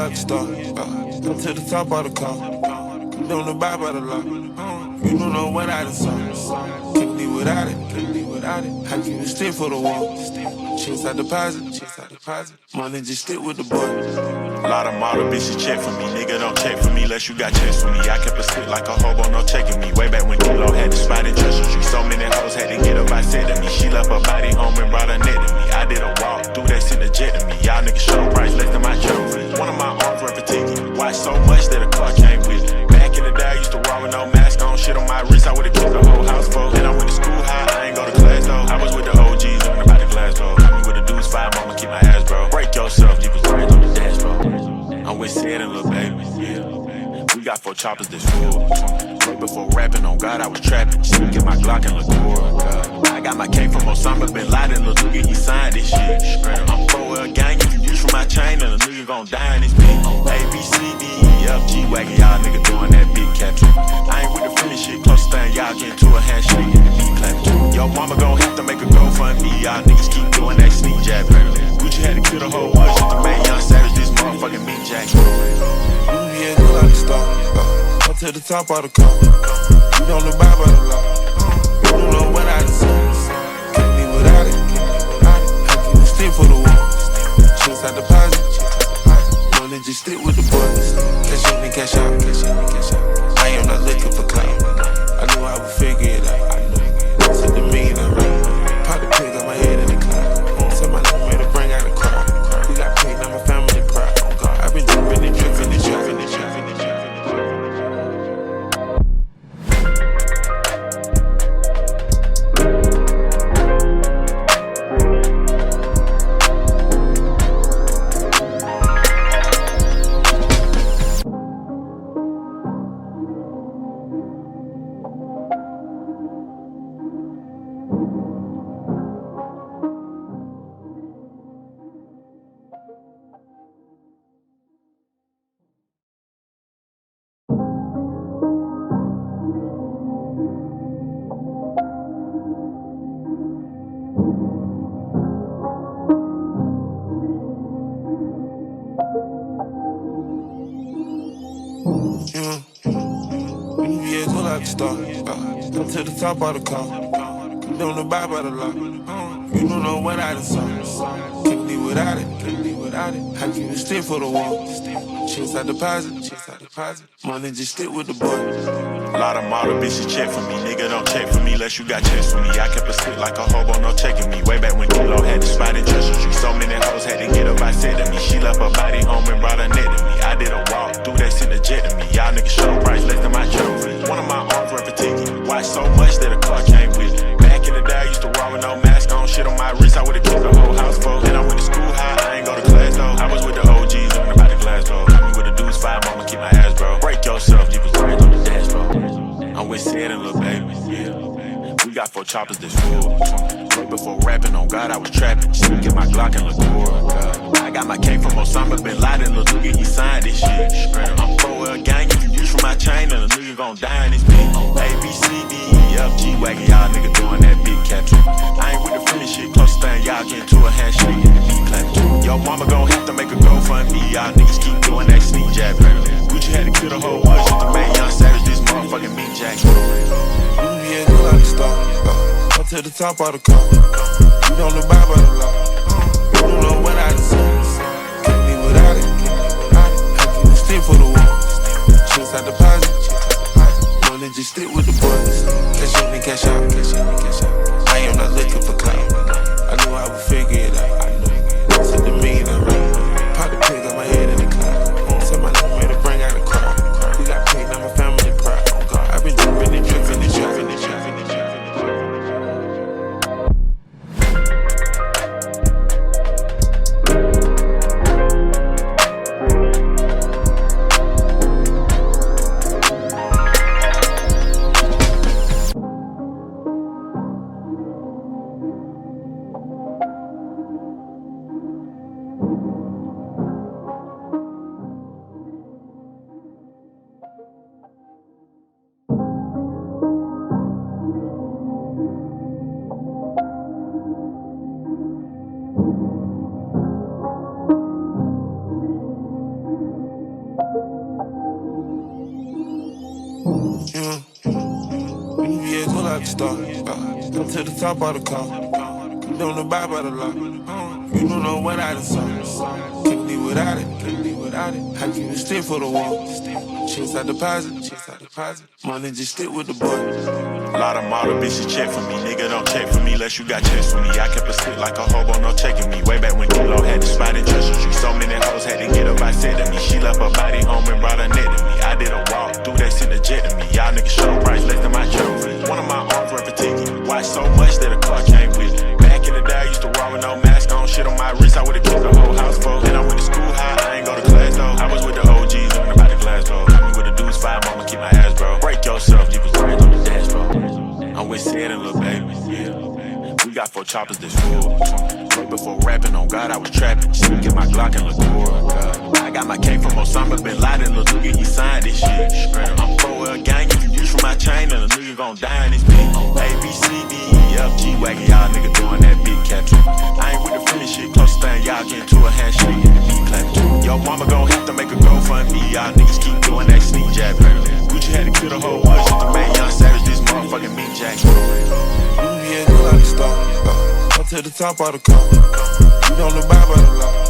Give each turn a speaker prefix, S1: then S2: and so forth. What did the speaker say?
S1: like a star. Come to the top of the car. You don't abide by the law. You don't know what I done saw. Can't live without it. I keep it stick for the wall. Chase out deposit. Money just stick with the boy.
S2: Lot of model bitches check for me, nigga don't check for me unless you got checks for me. I kept a stick like a hobo, no checking me. Way back when Kilo had the spot in Treasure Street. So many hoes had to get up, I said to me. She left her body home and brought her net to me. I did a walk through that shit, the jet to me. Y'all niggas show price less than my jewelry. One of my arms worth a ticket. Watch so much that a car came with it. Back in the day, I used to roll with no mask on. Shit on my wrist, I would've killed the whole house full. And I went to school high, I ain't go to class though. I was with the OGs, learning about the glass though. Caught me with a deuce 5, I'ma keep my ass bro. Break yourself, leave his brains on the dash bro. I'm with Sid and Lil Baby, yeah. We got 4 choppers that's full. Right before rapping, on God, I was trapping. Still get my Glock and liqueur. I got my cake from Osama Bin Laden. Lil Nigga, he signed this shit. I'm for a gang, if you reach for my chain, then a nigga gon' die in this bitch. A, B, C, D, E, F, G, wagon, y'all nigga doing that big cap too. I ain't with the friendly shit, close thing, y'all get into a handshake and the beat clap too. Yo, mama gon' have to make a GoFundMe, y'all niggas keep doing that sneak jab. Gucci had to kill the whole wood just to make Young Savage this motherfucking meat jack.
S1: You yeah, good like a star. Come to the top of the car. You don't abide by the law. You don't know what I done saw. Can't live without it. I keep it stick for the wall. Chase out deposit. Money just stick with the boys. Cash in and cash out. I am not looking for clout. I knew I would figure it out. It's a demeanor. Pop the pig on my head in the cloud. Somebody made a bring out a crowd. We got paid, now my family proud. I've been dripping and dripping and dripping and dripping and dripping. Yeah, good like a star. Come to the top of the car. You don't abide by the law. You don't know what I done saw. Can't live without it. I keep it stick for the wall. Chase out deposit. Money just stick with the boy.
S2: Lot of model bitches check for me, nigga don't check for me unless you got checks for me. I kept a stick like a hobo, no checking me. Way back when Kilo had the spot in Treasure Street. So many hoes had to get up, I said to me. She left her body home and brought her net to me. I did a walk through that shit, the jet to me. Y'all niggas show price less than my jewelry. One of my arms worth a ticket. Watch so much that a car came with it. Back in the day, I used to roll with no mask on. Shit on my wrist, I would've killed the whole house full. And I went to school high, I ain't go to class though. I was with the OGs, learning about the glass though. Caught me with a deuce 5, I'ma keep my ass bro. Break yourself, leave his brains on the dash bro. I'm with Sid and Lil Baby, yeah. We got 4 choppers that's full. Right before rapping, on God, I was trapping. Still get my Glock and liqueur. I got my cake from Osama Bin Laden. Lil Nigga, he signed this shit. I'm for a gang, if you reach for my chain, then a nigga gon' die in this bitch. A, B, C, D, E, F, G, wagon, y'all nigga doing that big cap too. I ain't with the friendly shit, close thing, y'all get into a handshake and the beat clap too. Yo, mama gon' have to make a GoFundMe, y'all niggas keep doing that sneak jab. Gucci had to kill the whole wood just to make Young Savage this motherfucking meat jack.
S1: Yeah, good like a star. Come to the top of the car. You don't abide by the law. You don't know what I done saw. Can't live without it. I keep it stick for the wall. Chase out deposit. Money just stick with the boys. Cash in and cash out. I am not looking for clout. I knew I would figure it out. It's a demeanor. Pop the pig on my head in the cloud. Somebody made a bring out a crowd. We got paid, now my family proud. I've been dripping and dripping and dripping and dripping and dripping. lucky star. Come to the top of the car. You don't abide by the law. You don't know what I done saw. Can't live without it, can't live without it. I keep it stiff for the wall. Checks out deposit, checks out deposit. Money just stick with the boy.
S2: Lot of model bitches check for me, nigga don't check for me unless you got checks for me. I kept a stick like a hobo, no checking me. Way back when Kilo had the spot in Treasure Street. So many hoes had to get up, I said to me. She left her body home and brought her net to me. I did a walk through that, sent a jet to me. Y'all niggas show price less than my trophy. One of my arms worth a ticket. Watch so much that a car came with it. Back in the day, I used to roll with no mask on. Shit on my wrist, I would've killed the whole house full. And I went to school high, I ain't go to class though. I was with the OGs, learning about the glass though. Caught me with a deuce 5, mama keep my ass bro. Break yourself, you was brand on the dash bro. I'm with Sid and Lil Baby, yeah. We got 4 choppers that's full. Right before rapping, on God, I was trapping. Still get my Glock and liqueur. I got my cake from Osama Bin Laden. Lil' nigga, he signed this shit. I'm for a gang, if you reach for my chain, then a nigga gon' die in this bitch. A, B, C, D, E, F, G, wagon, y'all nigga doing that big cap too. I ain't with the friendly shit, close thing, y'all get into a handshake and the beat clap too. Yo, mama gon' have to make a GoFundMe, y'all niggas keep doing that sneak jab. Gucci had to kill the whole wood just to make Young Savage this motherfucking meat jack.
S1: You be a good lucky star. Come to the top of the car. You don't abide by the law.